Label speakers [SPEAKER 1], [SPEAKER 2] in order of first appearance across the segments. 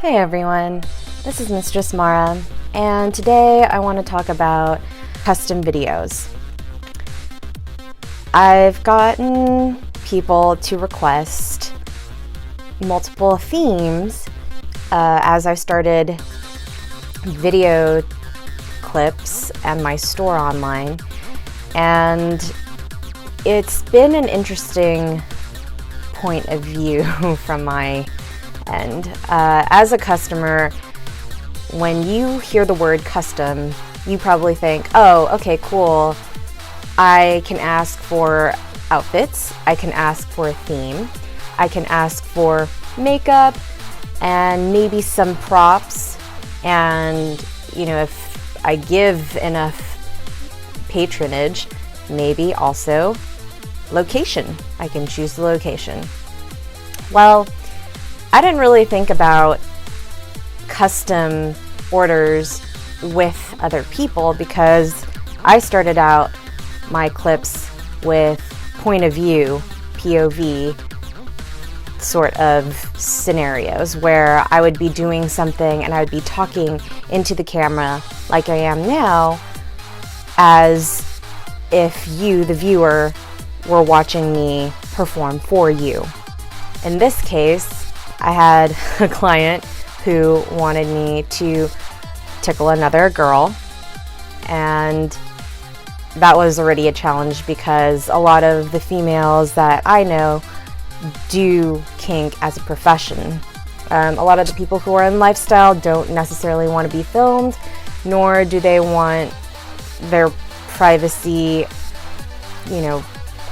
[SPEAKER 1] Hey everyone, this is Mistress Mara, and today I want to talk about custom videos. I've gotten people to request multiple themes as I started video clips and my store online, and it's been an interesting point of view from my end. As a customer, when you hear the word custom, you probably think, oh, okay, cool. I can ask for outfits, I can ask for a theme, I can ask for makeup and maybe some props, and if I give enough patronage, maybe also location. I can choose the location. Well, I didn't really think about custom orders with other people because I started out my clips with point of view, POV sort of scenarios where I would be doing something and I would be talking into the camera like I am now, as if you, the viewer, were watching me perform for you. In this case, I had a client who wanted me to tickle another girl, and that was already a challenge because a lot of the females that I know do kink as a profession. A lot of the people who are in lifestyle don't necessarily want to be filmed, nor do they want their privacy,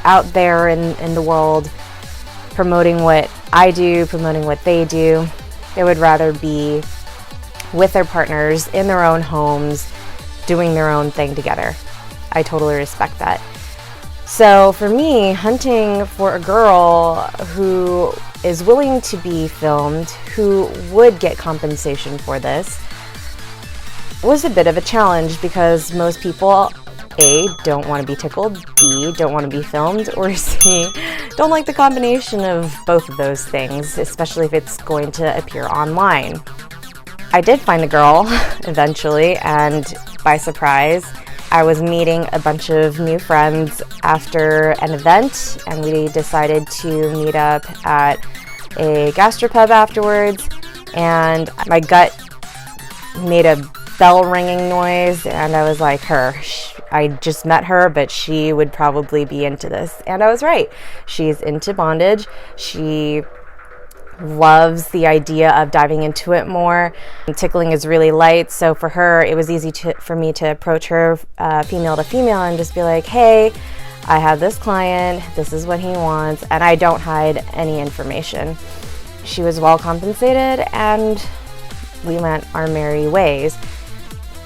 [SPEAKER 1] out there in the world, promoting what I do, promoting what they do. They would rather be with their partners in their own homes, doing their own thing together. I totally respect that. So for me, hunting for a girl who is willing to be filmed, who would get compensation for this, was a bit of a challenge because most people, A, don't want to be tickled, B, don't want to be filmed, or C, don't like the combination of both of those things, especially if it's going to appear online. I did find a girl eventually, and by surprise, I was meeting a bunch of new friends after an event, and we decided to meet up at a gastropub afterwards, and my gut made a bell ringing noise, and I was like, I just met her, but she would probably be into this. And I was right. She's into bondage. She loves the idea of diving into it more. Tickling is really light, so for her, it was easy for me to approach her female to female and just be like, hey, I have this client, this is what he wants, and I don't hide any information. She was well compensated, and we went our merry ways.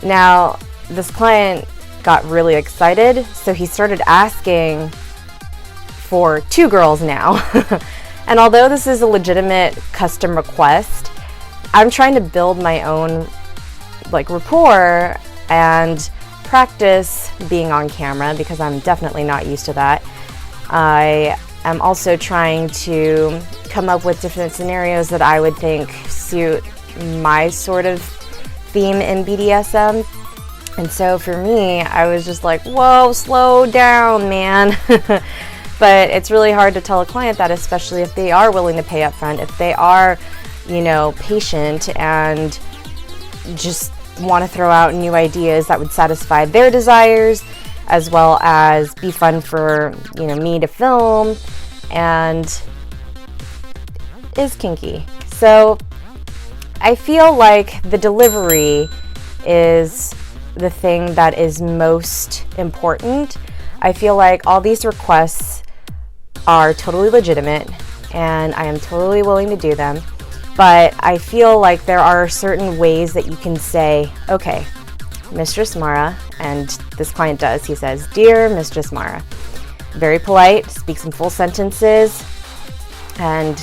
[SPEAKER 1] Now, this client got really excited, so he started asking for 2 girls now. And although this is a legitimate custom request, I'm trying to build my own rapport and practice being on camera because I'm definitely not used to that. I am also trying to come up with different scenarios that I would think suit my sort of theme in BDSM. And so for me, I was just like, whoa, slow down, man. But it's really hard to tell a client that, especially if they are willing to pay up front, if they are, patient and just want to throw out new ideas that would satisfy their desires, as well as be fun for, me to film, and is kinky. So I feel like the delivery is the thing that is most important. I feel like all these requests are totally legitimate and I am totally willing to do them, but I feel like there are certain ways that you can say, okay, Mistress Mara, and this client does, he says, dear Mistress Mara. Very polite, speaks in full sentences, and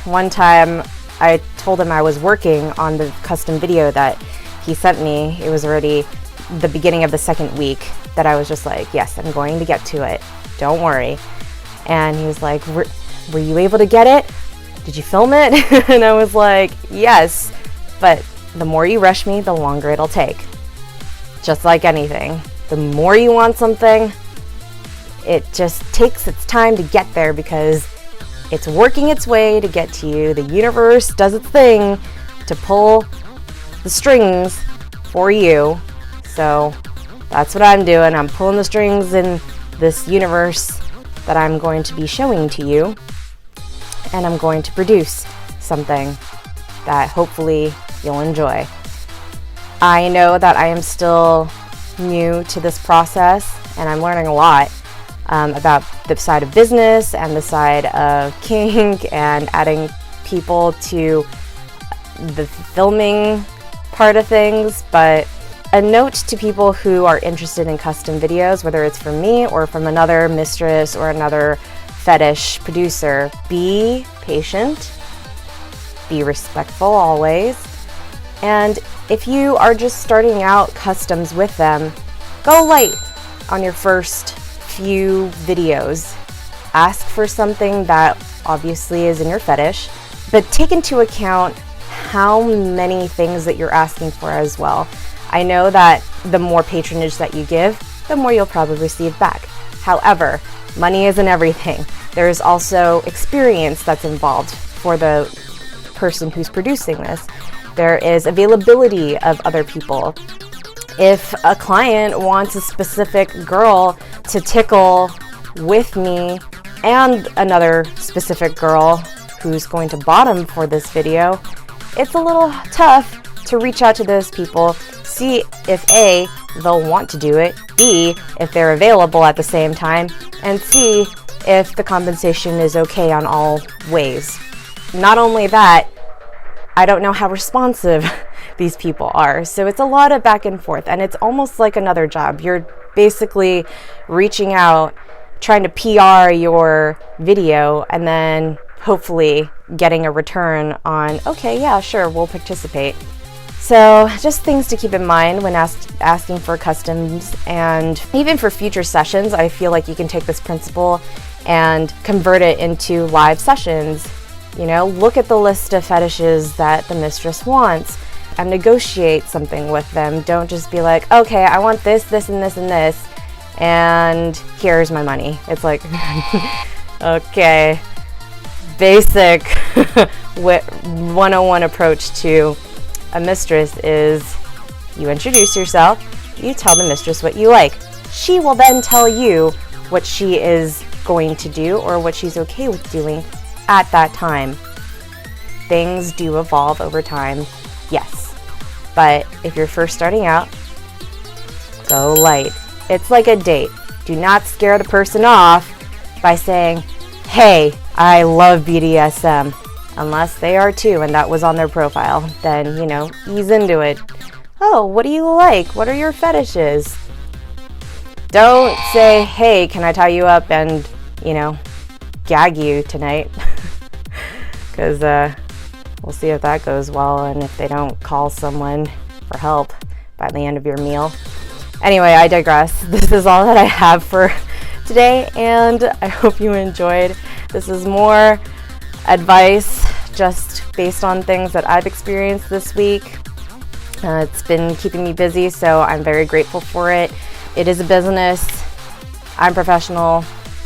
[SPEAKER 1] one time I told him I was working on the custom video that he sent me. It was already the beginning of the second week that I was just like, yes, I'm going to get to it. Don't worry. And he was like, were you able to get it? Did you film it? And I was like, yes, But the more you rush me, the longer it'll take. Just like anything. The more you want something, it just takes its time to get there because it's working its way to get to you. The universe does its thing to pull the strings for you. So that's what I'm doing. I'm pulling the strings in this universe that I'm going to be showing to you. And I'm going to produce something that hopefully you'll enjoy. I know that I am still new to this process and I'm learning a lot about the side of business and the side of kink and adding people to the filming part of things. But a note to people who are interested in custom videos, whether it's from me or from another mistress or another fetish producer, be patient, be respectful always, and if you are just starting out customs with them, go light on your first few videos. Ask for something that obviously is in your fetish, but take into account how many things that you're asking for as well. I know that the more patronage that you give, the more you'll probably receive back. However, money isn't everything. There's also experience that's involved for the person who's producing this. There is availability of other people. If a client wants a specific girl to tickle with me and another specific girl who's going to bottom for this video, it's a little tough to reach out to those people, see if A, they'll want to do it, B, if they're available at the same time, and C, if the compensation is okay on all ways. Not only that, I don't know how responsive these people are. So it's a lot of back and forth, and it's almost like another job. You're basically reaching out, trying to PR your video, and then hopefully getting a return on, okay, yeah, sure, we'll participate. So just things to keep in mind when asking for customs, and even for future sessions, I feel like you can take this principle and convert it into live sessions. You know, look at the list of fetishes that the mistress wants and negotiate something with them. Don't just be like, okay, I want this, this, and this, and this, and here's my money. It's like, okay, basic 101 approach to a mistress is you introduce yourself, you tell the mistress what you like. She will then tell you what she is going to do or what she's okay with doing at that time. Things do evolve over time, yes. But if you're first starting out, go light. It's like a date. Do not scare the person off by saying, hey, I love BDSM. Unless they are too, and that was on their profile. Then, you know, ease into it. Oh, what do you like? What are your fetishes? Don't say, hey, can I tie you up and, you know, gag you tonight? Because we'll see if that goes well and if they don't call someone for help by the end of your meal. Anyway, I digress. This is all that I have for today, and I hope you enjoyed. This is more advice just based on things that I've experienced this week. It's been keeping me busy, so I'm very grateful for it. It is a business. I'm professional.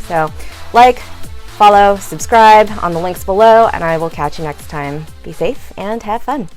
[SPEAKER 1] So like, follow, subscribe on the links below, and I will catch you next time. Be safe and have fun.